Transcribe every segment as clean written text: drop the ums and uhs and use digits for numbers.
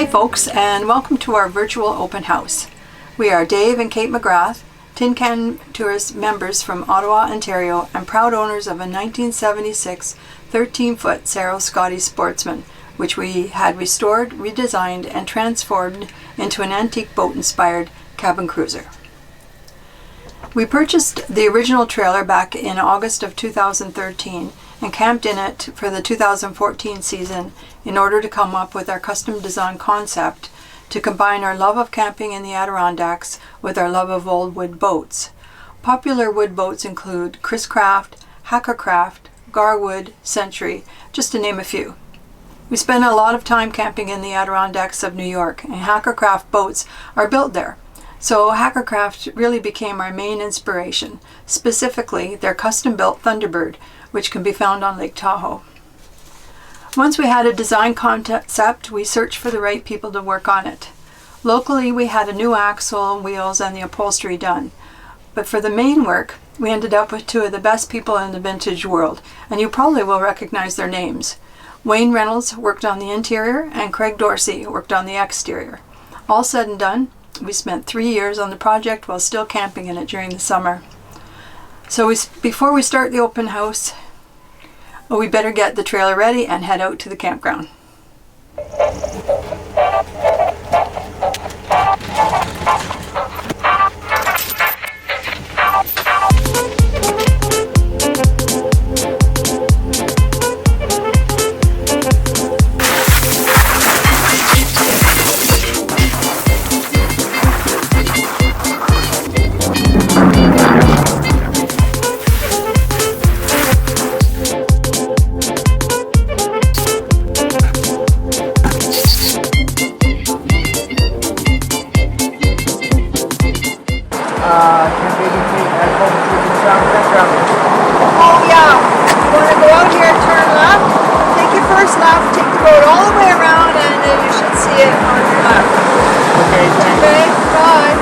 folks, and welcome to our virtual open house. We are Dave and Kate McGrath, Tin Can Tourist members from Ottawa, Ontario, and proud owners of a 1976 13-foot Serro Scotty Sportsman, which we had restored, redesigned, and transformed into an antique boat-inspired cabin cruiser. We purchased the original trailer back in August of 2013 and camped in it for the 2014 season in order to come up with our custom design concept to combine our love of camping in the Adirondacks with our love of old wood boats. Popular wood boats include Chris Craft, Hacker Craft, Garwood, Century, just to name a few. We spend a lot of time camping in the Adirondacks of New York, and Hacker Craft boats are built there. So Hacker Craft really became our main inspiration, specifically their custom-built Thunderbird, which can be found on Lake Tahoe. Once we had a design concept, we searched for the right people to work on it. Locally, we had a new axle, wheels, and the upholstery done. But for the main work, we ended up with two of the best people in the vintage world, and you probably will recognize their names. Wayne Reynolds worked on the interior, and Craig Dorsey worked on the exterior. All said and done, we spent 3 years on the project while still camping in it during the summer. So before we start the open house, we better get the trailer ready and head out to the campground. Oh yeah, you want to go out here and turn left, take your first left, take the road all the way around, and then you should see it on your left. Okay, thanks. Okay, bye.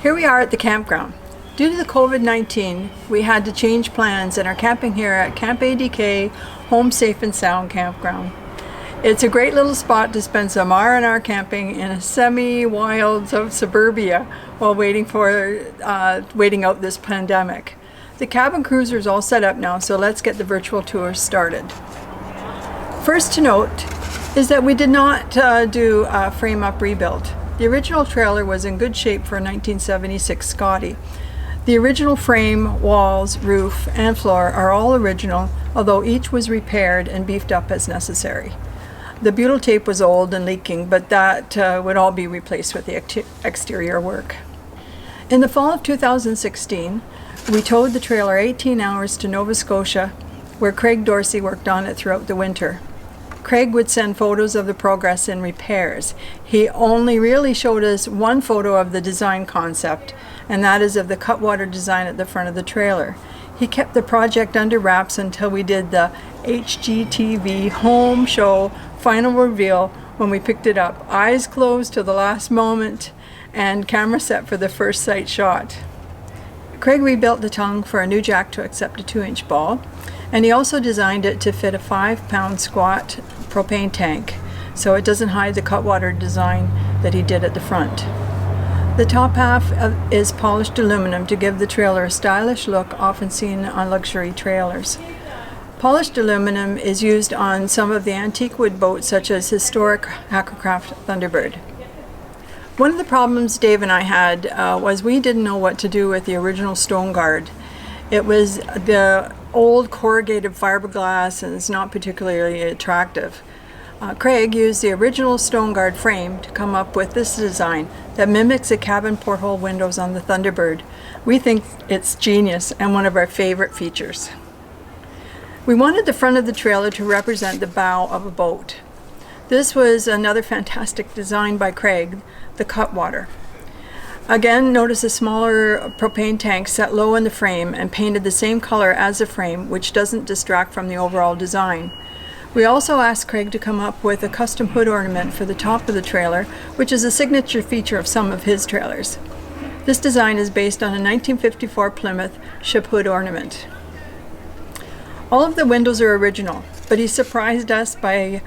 Here we are at the campground. Due to the COVID-19, we had to change plans and are camping here at Camp ADK Home Safe and Sound Campground. It's a great little spot to spend some R&R camping in a semi-wilds of suburbia while waiting out this pandemic. The cabin cruiser is all set up now, so let's get the virtual tour started. First to note is that we did not do a frame-up rebuild. The original trailer was in good shape for a 1976 Scotty. The original frame, walls, roof, and floor are all original, although each was repaired and beefed up as necessary. The butyl tape was old and leaking, but that would all be replaced with the exterior work. In the fall of 2016, we towed the trailer 18 hours to Nova Scotia, where Craig Dorsey worked on it throughout the winter. Craig would send photos of the progress in repairs. He only really showed us one photo of the design concept, and that is of the cutwater design at the front of the trailer. He kept the project under wraps until we did the HGTV home show final reveal when we picked it up, eyes closed till the last moment, and camera set for the first sight shot. Craig rebuilt the tongue for a new jack to accept a 2-inch ball, and he also designed it to fit a 5-pound squat propane tank, so it doesn't hide the cutwater design that he did at the front. The top half is polished aluminum to give the trailer a stylish look often seen on luxury trailers. Polished aluminum is used on some of the antique wood boats such as historic Hacker Craft Thunderbird. One of the problems Dave and I had was we didn't know what to do with the original stone guard. It was the old corrugated fiberglass and it's not particularly attractive. Craig used the original stone guard frame to come up with this design that mimics the cabin porthole windows on the Thunderbird. We think it's genius and one of our favorite features. We wanted the front of the trailer to represent the bow of a boat. This was another fantastic design by Craig, the cutwater. Again, notice a smaller propane tank set low in the frame and painted the same color as the frame, which doesn't distract from the overall design. We also asked Craig to come up with a custom hood ornament for the top of the trailer, which is a signature feature of some of his trailers. This design is based on a 1954 Plymouth ship hood ornament. All of the windows are original, but he surprised us by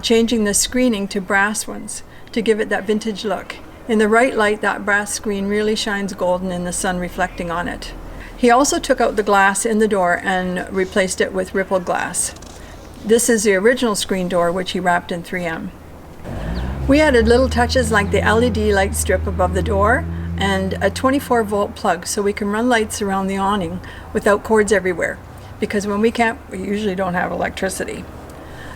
changing the screening to brass ones to give it that vintage look. In the right light, that brass screen really shines golden in the sun reflecting on it. He also took out the glass in the door and replaced it with rippled glass. This is the original screen door, which he wrapped in 3M. We added little touches like the LED light strip above the door and a 24-volt plug so we can run lights around the awning without cords everywhere, because when we camp, we usually don't have electricity.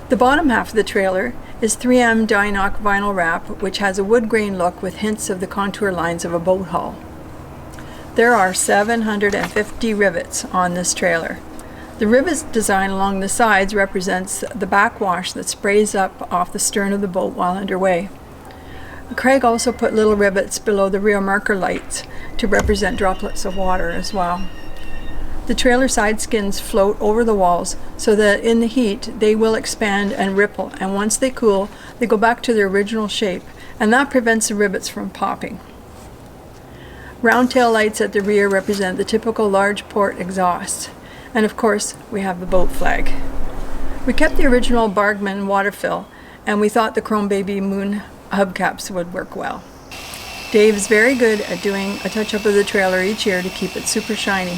The bottom half of the trailer is 3M Dynoc vinyl wrap, which has a wood grain look with hints of the contour lines of a boat hull. There are 750 rivets on this trailer. The rivet design along the sides represents the backwash that sprays up off the stern of the boat while underway. Craig also put little rivets below the rear marker lights to represent droplets of water as well. The trailer side skins float over the walls so that in the heat they will expand and ripple, and once they cool, they go back to their original shape, and that prevents the rivets from popping. Round tail lights at the rear represent the typical large port exhaust. And of course, we have the boat flag. We kept the original Bargman water fill, and we thought the Chrome Baby Moon hubcaps would work well. Dave's very good at doing a touch-up of the trailer each year to keep it super shiny.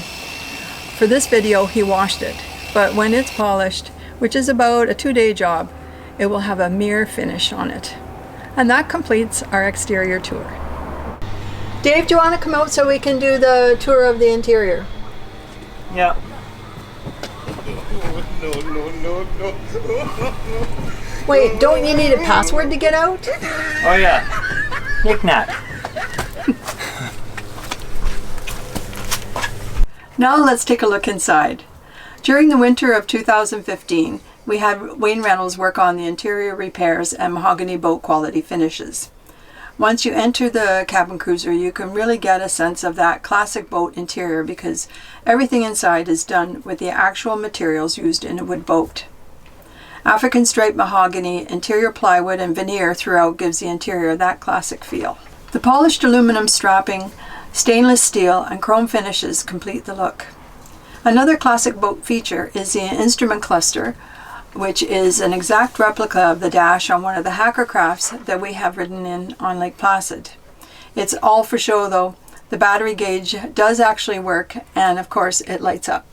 For this video, he washed it, but when it's polished, which is about a 2-day job, it will have a mirror finish on it. And that completes our exterior tour. Dave, do you want to come out so we can do the tour of the interior? Yeah. No. Wait, don't you need a password to get out? Oh yeah. Knick-knack. Now let's take a look inside. During the winter of 2015, we had Wayne Reynolds work on the interior repairs and mahogany boat quality finishes. Once you enter the cabin cruiser, you can really get a sense of that classic boat interior because everything inside is done with the actual materials used in a wood boat. African striped mahogany, interior plywood, and veneer throughout gives the interior that classic feel. The polished aluminum strapping, stainless steel, and chrome finishes complete the look. Another classic boat feature is the instrument cluster, which is an exact replica of the dash on one of the Hacker crafts that we have ridden in on Lake Placid. It's all for show though. The battery gauge does actually work, and of course it lights up.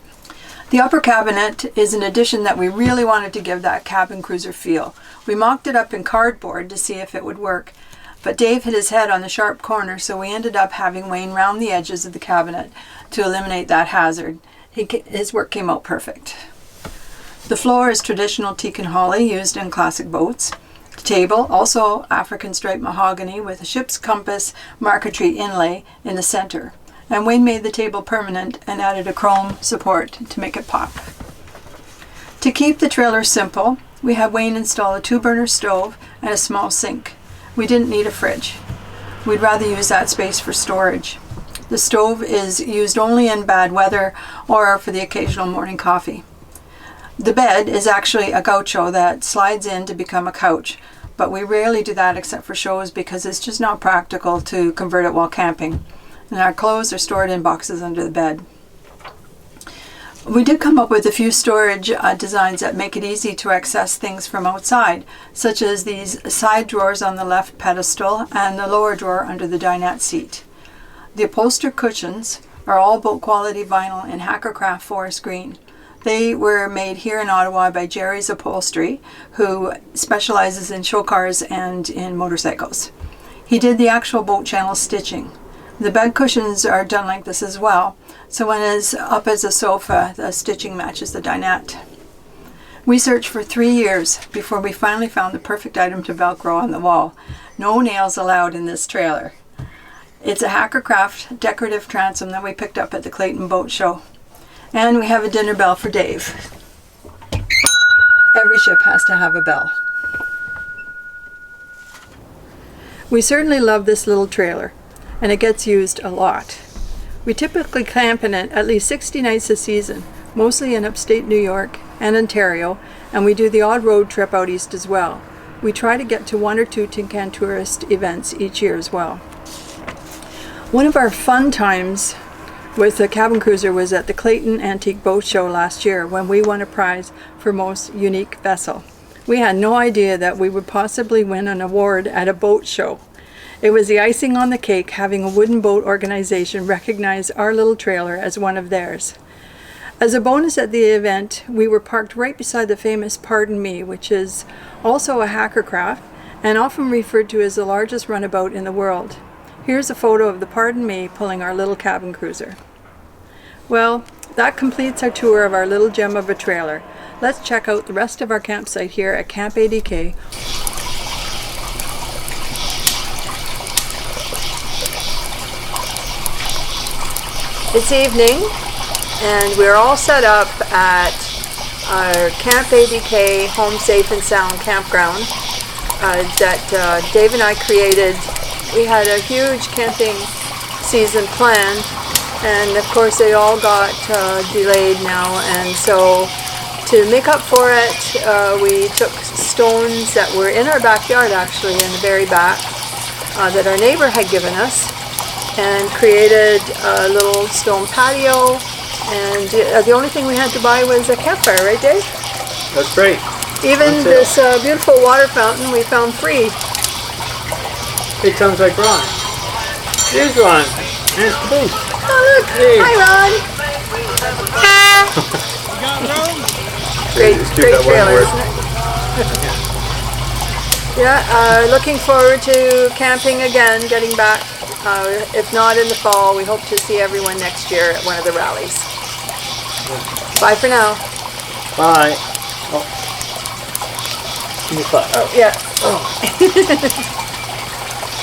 The upper cabinet is an addition that we really wanted to give that cabin cruiser feel. We mocked it up in cardboard to see if it would work, but Dave hit his head on the sharp corner, so we ended up having Wayne round the edges of the cabinet to eliminate that hazard. His work came out perfect. The floor is traditional teak and holly used in classic boats. The table, also African striped mahogany with a ship's compass marquetry inlay in the center. And Wayne made the table permanent and added a chrome support to make it pop. To keep the trailer simple, we had Wayne install a 2-burner stove and a small sink. We didn't need a fridge. We'd rather use that space for storage. The stove is used only in bad weather or for the occasional morning coffee. The bed is actually a gaucho that slides in to become a couch, but we rarely do that except for shows because it's just not practical to convert it while camping. And our clothes are stored in boxes under the bed. We did come up with a few storage designs that make it easy to access things from outside, such as these side drawers on the left pedestal and the lower drawer under the dinette seat. The upholstered cushions are all boat quality vinyl in Hackercraft forest green. They were made here in Ottawa by Jerry's Upholstery, who specializes in show cars and in motorcycles. He did the actual boat channel stitching. The bed cushions are done like this as well, so when it's up as a sofa, the stitching matches the dinette. We searched for 3 years before we finally found the perfect item to Velcro on the wall. No nails allowed in this trailer. It's a Hackercraft decorative transom that we picked up at the Clayton boat show. And we have a dinner bell for Dave. Every ship has to have a bell. We certainly love this little trailer, and it gets used a lot. We typically camp in it at least 60 nights a season, mostly in upstate New York and Ontario, and we do the odd road trip out east as well. We try to get to 1 or 2 Tin Can tourist events each year as well. One of our fun times with the cabin cruiser was at the Clayton Antique Boat Show last year when we won a prize for most unique vessel. We had no idea that we would possibly win an award at a boat show. It was the icing on the cake having a wooden boat organization recognize our little trailer as one of theirs. As a bonus at the event, we were parked right beside the famous Pardon Me, which is also a Hackercraft and often referred to as the largest runabout in the world. Here's a photo of the Pardon Me pulling our little cabin cruiser. Well, that completes our tour of our little gem of a trailer. Let's check out the rest of our campsite here at Camp ADK. It's evening, and we're all set up at our Camp ADK Home Safe and Sound campground that Dave and I created. We had a huge camping season planned, and of course they all got delayed now, and so to make up for it, we took stones that were in our backyard, actually in the very back, that our neighbor had given us, and created a little stone patio, and the only thing we had to buy was a campfire, right Dave? That's great. Even this beautiful water fountain we found free. It sounds like Ron. Here's Ron. Here's Booth. Oh look! Hey. Hi Ron! Great trailer, isn't it? Yeah, looking forward to camping again, getting back. If not in the fall, we hope to see everyone next year at one of the rallies. Bye for now. Bye. Oh. Give me 5. Oh, yeah.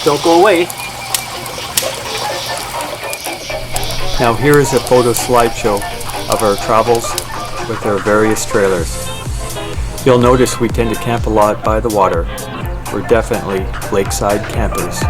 Don't go away. Now here is a photo slideshow of our travels with our various trailers. You'll notice we tend to camp a lot by the water. We're definitely lakeside campers.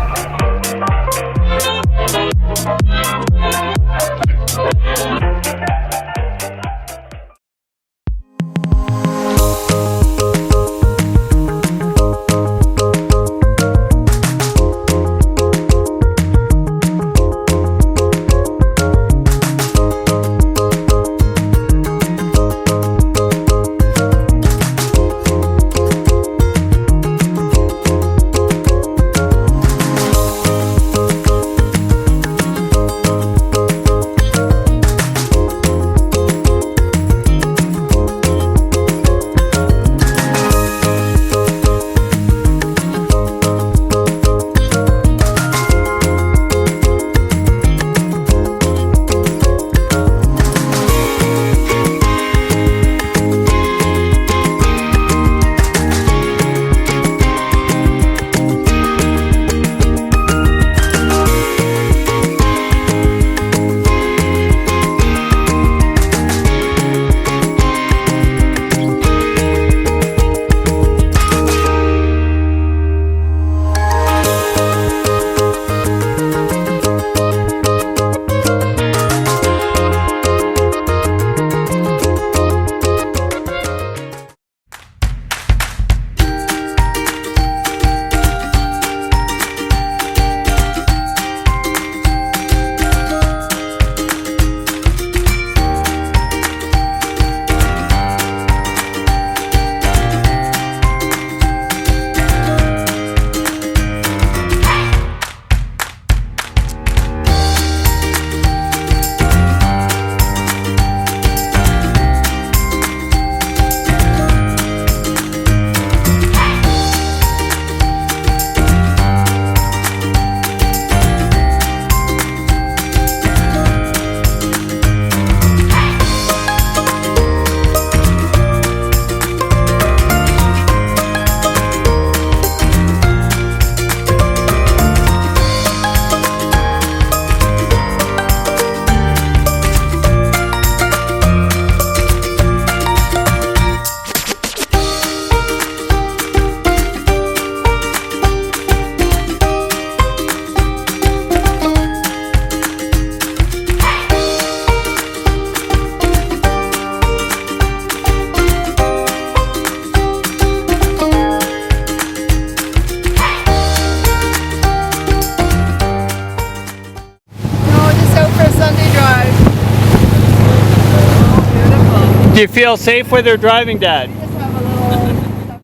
they feel safe where they're driving, Dad?